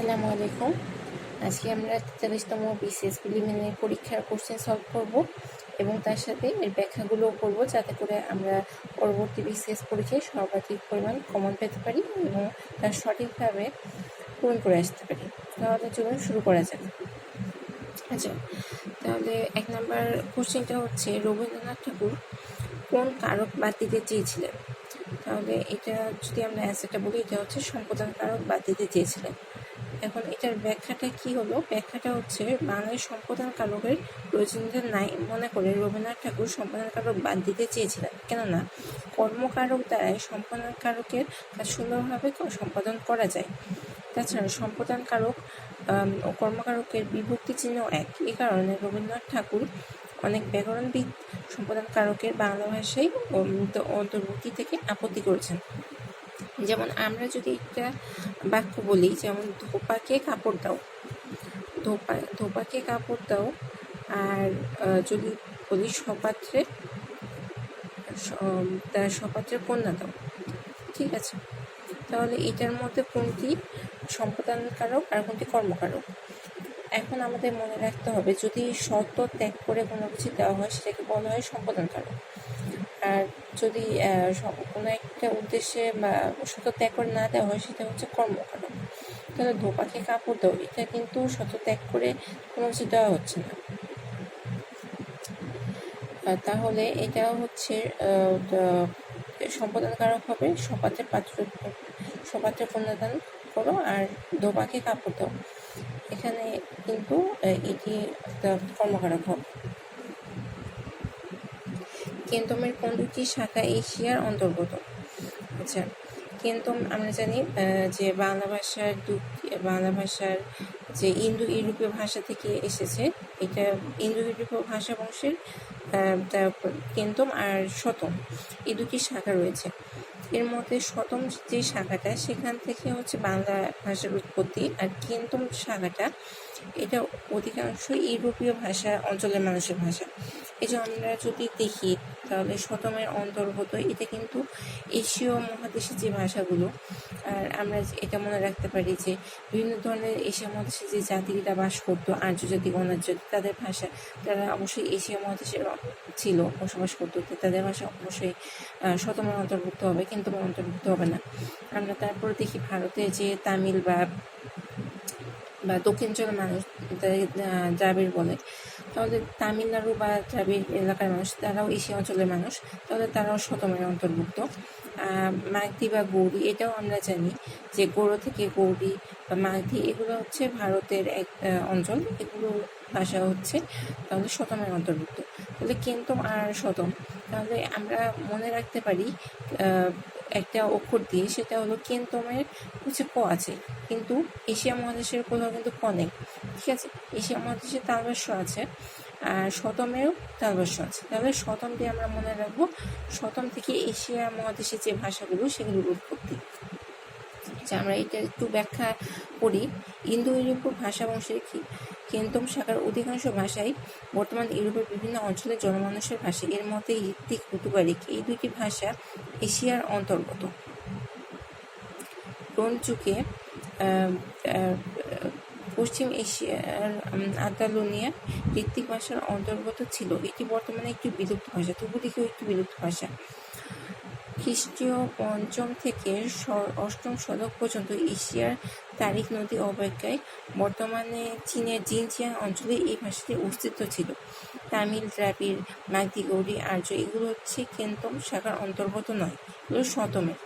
আসসালামু আলাইকুম। আজকে আমরা 43তম বিসিএস প্রিলিমিনারি পরীক্ষার কোশ্চেন সলভ করব এবং তার সাথে এর ব্যাখ্যাগুলোও করব, যাতে করে আমরা পরবর্তী বিসিএস পরীক্ষায় সর্বাধিক পরিমাণ কমন পেতে পারি এবং তার সঠিকভাবে পূরণ করে আসতে পারি। তাহলে চলুন শুরু করা যাক। আচ্ছা, তাহলে 1 নম্বর কোশ্চেনটা হচ্ছে, রবীন্দ্রনাথ ঠাকুর কোন কারক বাদ দিতে চেয়েছিলেন? তাহলে এটা যদি আমরা অ্যান্সারটা বলি, এটা হচ্ছে সম্পাদন কারক বাদ দিতে চেয়েছিলেন। এখন এটার ব্যাখ্যাটা কি হলো? ব্যাখ্যাটা হচ্ছে, বাংলায় সম্পাদন কারকের প্রয়োজনীয়তা নাই মনে করে রবীন্দ্রনাথ ঠাকুর সম্পাদন কারক বাদ দিতে চেয়েছিলেন, কেননা কর্মকারক দ্বারাই সম্পাদন কারকের কাজ সুন্দরভাবে সম্পাদন করা যায়। তাছাড়া সম্পাদন কারক ও কর্মকারকের বিভক্তি চিহ্ন এক। এই কারণে রবীন্দ্রনাথ ঠাকুর অনেক ব্যাকরণবিদ সম্পাদন কারকের বাংলা ভাষায় অন্তর্ভুক্তি থেকে আপত্তি করেছেন। যেমন আমরা যদি একটা বাক্য বলি, যেমন ধোপাকে কাপড় দাও, ধোপাকে কাপড় দাও, আর যদি বলি সপাত্রে কন্যা দাও, ঠিক আছে? তাহলে এটার মধ্যে কোনটি সম্পাদন কারক আর কোনটি কর্মকারক? এখন আমাদের মনে রাখতে হবে, যদি শর্ত ত্যাগ করে কোনো কিছু দেওয়া হয় সেটাকে বলা হয় সম্পাদন কারক, আর যদি কোনো একটা উদ্দেশ্যে বা শর্ত ত্যাগ করে না দেওয়া হয় সেটা হচ্ছে কর্মকারক। তাহলে ধোপাকে কাপড় দাও, এটা কিন্তু শর্ত ত্যাগ করে কোনো কিছু দেওয়া হচ্ছে না, তাহলে এটা হচ্ছে সম্পাদন কারক হবে সপাত্রে কন্যাদান করো আর ধোপাকে কাপড় দাও, এখানে কিন্তু এটি কর্মকারক হবে। কেন্তমের কোন দুটি শাখা এশিয়ার অন্তর্গত? আচ্ছা, কেন্তম আমরা জানি যে বাংলা ভাষার যে ইন্দো ইউরোপীয় ভাষা থেকে এসেছে। এটা ইন্দো ইউরোপীয় ভাষা বংশের কেন্তম আর শতম, এই দুটি শাখা রয়েছে। এর মধ্যে শতম যে শাখাটা, সেখান থেকে হচ্ছে বাংলা ভাষার উৎপত্তি, আর কেন্তম শাখাটা এটা অধিকাংশ ইউরোপীয় ভাষা অঞ্চলের মানুষের ভাষা। এই যে আমরা যদি দেখি, তাহলে শতমের অন্তর্গত এটা কিন্তু এশীয় মহাদেশের যে ভাষাগুলো, আর আমরা এটা মনে রাখতে পারি যে বিভিন্ন ধরনের এশিয়া মহাদেশে যে জাতিরা বাস করতো, আর্য জাতি অনার্য জাতি, তাদের ভাষা তারা অবশ্যই এশিয়া মহাদেশের ছিল, বসবাস করতো, তাদের ভাষা অবশ্যই শতমের অন্তর্ভুক্ত হবে, কিন্তু অন্তর্ভুক্ত হবে না। আমরা তারপর দেখি ভারতে যে তামিল বা দক্ষিণাঞ্চলের মানুষ, দ্রাবিড় বলে, তাহলে তামিলনাড়ু বা দ্রাবিড় এলাকার মানুষ, তারাও এশিয়া অঞ্চলের মানুষ, তাহলে তারাও শতমের অন্তর্ভুক্ত। মাগধী বা গৌড়ি, এটাও আমরা জানি যে গৌড় থেকে গৌড়ি বা মাগধী, এগুলো হচ্ছে ভারতের এক অঞ্চল, এগুলো ভাষা হচ্ছে তাহলে শতমের অন্তর্ভুক্ত। তাহলে কেন্তম আর শতম, তাহলে আমরা মনে রাখতে পারি একটা অক্ষর দিয়ে, সেটা হলো কেন্তমের হচ্ছে ক আছে, কিন্তু এশিয়া মহাদেশের কোথাও কিন্তু ক নেই, ঠিক আছে? এশিয়া মহাদেশের তালব্য আছে, আর শতমেরও তালব্য আছে। তাহলে শতম দিয়ে আমরা মনে রাখবো শতম থেকে এশিয়া মহাদেশের যে ভাষাগুলো, সেগুলোর উৎপত্তি। আমরা এটা একটু ব্যাখ্যা করি। ইন্দো ইউরোপীয় ভাষা বংশের কেন্তম শাখার অধিকাংশ ভাষাই বর্তমান ইউরোপের বিভিন্ন অঞ্চলের জনমানুষের ভাষা। এর মধ্যে হিত্তিক, উতুবারিক এই দুইটি ভাষা এশিয়ার অন্তর্গত। ব্রোঞ্জ যুগে পশ্চিম এশিয়ার আন্দালুনিয়া হিত্তিক ভাষার অন্তর্গত ছিল। এটি বর্তমানে একটি বিলুপ্ত ভাষা, তবু দিকেও একটি বিলুপ্ত ভাষা। খ্রিস্টীয় 5ম থেকে 8ম শতক পর্যন্ত এশিয়ার তারিখ নদী অববাহিকায় বর্তমানে চীনের জিনজিয়াং অঞ্চলে এই ভাষাটির অস্তিত্ব ছিল। তামিল, দ্রাবিড়, মাগধী, গৌড়ি, আর্য এগুলো হচ্ছে কেন্তম শাখার অন্তর্গত নয়, এগুলো শতমের।